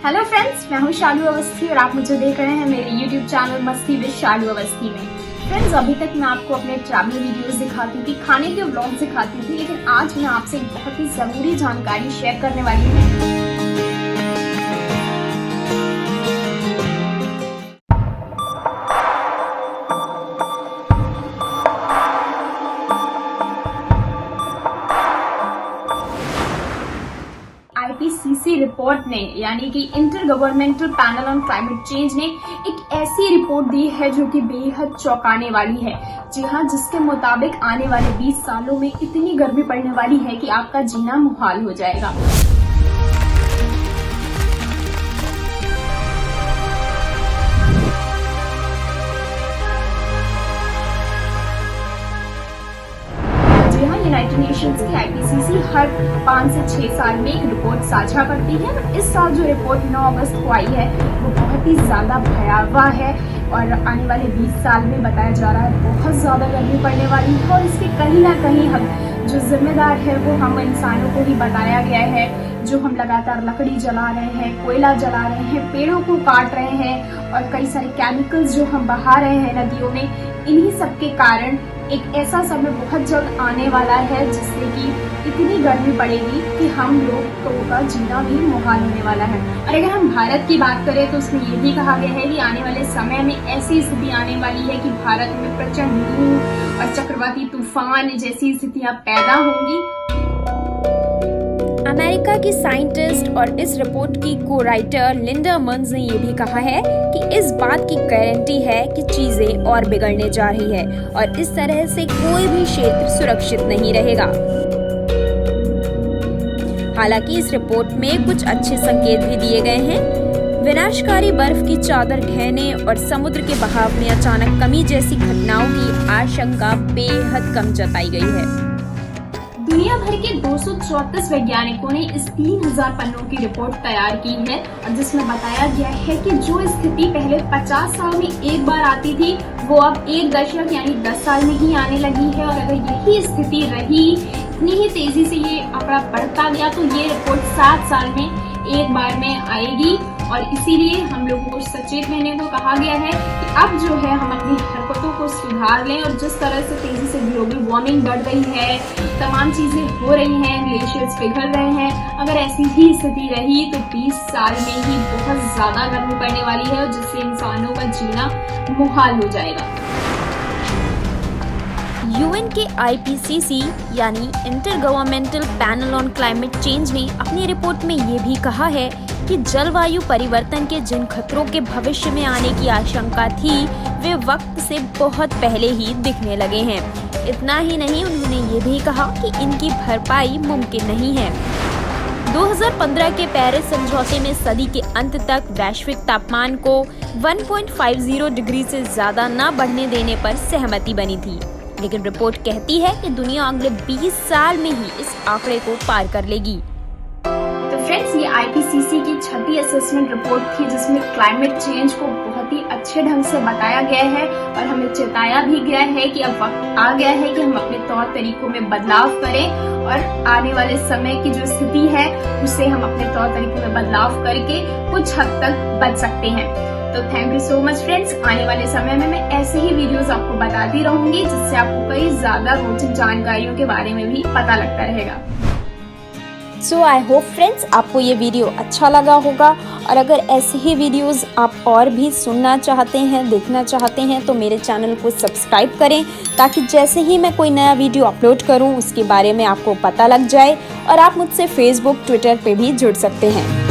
Hello friends, मैं हूँ शालू अवस्थी और आप मुझे देख रहे हैं मेरे YouTube चैनल मस्ती विद शालू अवस्थी में। फ्रेंड्स, अभी तक मैं आपको अपने ट्रैवल वीडियोस दिखाती थी, खाने के व्लॉग दिखाती थी, लेकिन आज मैं आपसे एक बहुत ही जरूरी जानकारी शेयर करने वाली हूँ। IPCC रिपोर्ट ने यानी कि inter governmental panel on climate change ने एक ऐसी रिपोर्ट दी है जो कि बेहद चौंकाने वाली है। जी हाँ, जिसके मुताबिक आने वाले 20 सालों में इतनी गर्मी पड़ने वाली है कि आपका जीना मुहाल हो जाएगा। यूनाइटेड नेशंस की IPCC हर 5 से 6 साल में एक रिपोर्ट साझा करती है। इस साल जो रिपोर्ट 9 अगस्त को आई है वो बहुत ही ज्यादा भयावह है और आने वाले 20 साल में बताया जा रहा है बहुत ज्यादा गर्मी पड़ने वाली है और इसके कहीं ना कहीं हम जो जिम्मेदार है वो हम इंसानों को ही बताया गया है। जो हम लगातार लकड़ी जला रहे हैं, कोयला जला रहे हैं, पेड़ों को काट रहे हैं और कई सारे केमिकल्स जो हम बहा रहे हैं नदियों में, इन्हीं सब के कारण एक ऐसा समय बहुत जल्द आने वाला है जिससे कि इतनी गर्मी पड़ेगी कि हम लोगों का जीना भी मुहाल होने वाला है। और अगर हम भारत की बात करें तो उसमें ये भी कहा गया है कि आने वाले समय में ऐसी स्थिति आने वाली है कि भारत में प्रचंड लू और चक्रवाती तूफान जैसी स्थितियां पैदा होंगी। अमेरिका की साइंटिस्ट और इस रिपोर्ट की को राइटर लिंडा मंज ने ये भी कहा है कि इस बात की गारंटी है कि चीजें और बिगड़ने जा रही है और इस तरह से कोई भी क्षेत्र सुरक्षित नहीं रहेगा। हालांकि इस रिपोर्ट में कुछ अच्छे संकेत भी दिए गए हैं। विनाशकारी बर्फ की चादर ढहने और समुद्र के बहाव में अचानक कमी जैसी घटनाओं की आशंका बेहद कम जताई गई है। दुनिया भर के 234 वैज्ञानिकों ने इस 3000 पन्नों की रिपोर्ट तैयार की है और जिसमें बताया गया है कि जो स्थिति पहले 50 साल में एक बार आती थी वो अब एक दशक यानी 10 साल में ही आने लगी है। और अगर यही स्थिति रही, इतनी ही तेजी से ये आंकड़ा बढ़ता गया तो ये रिपोर्ट 7 साल में एक बार में आएगी। और इसीलिए हम लोगों को सचेत रहने को कहा गया है कि अब जो है हम अपनी हरकतों को सुधार लें। और जिस तरह से तेजी से ग्लोबल वार्मिंग बढ़ रही है, तमाम चीजें हो रही हैं, ग्लेशियर्स पिघल रहे हैं, अगर ऐसी ही स्थिति रही तो 20 साल में ही बहुत ज्यादा गर्मी पड़ने वाली है और जिससे इंसानों का जीना मुहाल हो जाएगा। UN के IPCC यानी inter governmental panel on climate change ने अपनी रिपोर्ट में ये भी कहा है कि जलवायु परिवर्तन के जिन खतरों के भविष्य में आने की आशंका थी वे वक्त से बहुत पहले ही दिखने लगे हैं। इतना ही नहीं, उन्होंने ये भी कहा कि इनकी भरपाई मुमकिन नहीं है। 2015 के पेरिस समझौते में सदी के अंत तक वैश्विक तापमान को 1.50 डिग्री से ज्यादा न बढ़ने देने पर सहमति बनी थी, लेकिन रिपोर्ट कहती है कि दुनिया अगले 20 साल में ही इस आंकड़े को पार कर लेगी। तो फ्रेंड्स, ये IPCC की 6ठी असेसमेंट रिपोर्ट थी जिसमें क्लाइमेट चेंज को बहुत ही अच्छे ढंग से बताया गया है और हमें चेताया भी गया है कि अब वक्त आ गया है कि हम अपने तौर तरीकों में बदलाव करें और आने वाले समय की जो स्थिति है उससे हम अपने तौर तरीकों में बदलाव करके कुछ हद तक बच सकते हैं। तो thank you so much friends. आने वाले समय में मैं ऐसे ही वीडियोस आपको बताती रहूंगी जिससे आपको कई ज्यादा रोचक जानकारियों के बारे में भी पता लगता रहेगा। सो आई होप फ्रेंड्स आपको ये वीडियो अच्छा लगा होगा और अगर ऐसे ही वीडियोस आप और भी सुनना चाहते हैं, देखना चाहते हैं तो मेरे चैनल को सब्सक्राइब करें ताकि जैसे ही मैं कोई नया वीडियो अपलोड करूं उसके बारे में आपको पता लग जाए और आप मुझसे फेसबुक, ट्विटर पे भी जुड़ सकते हैं।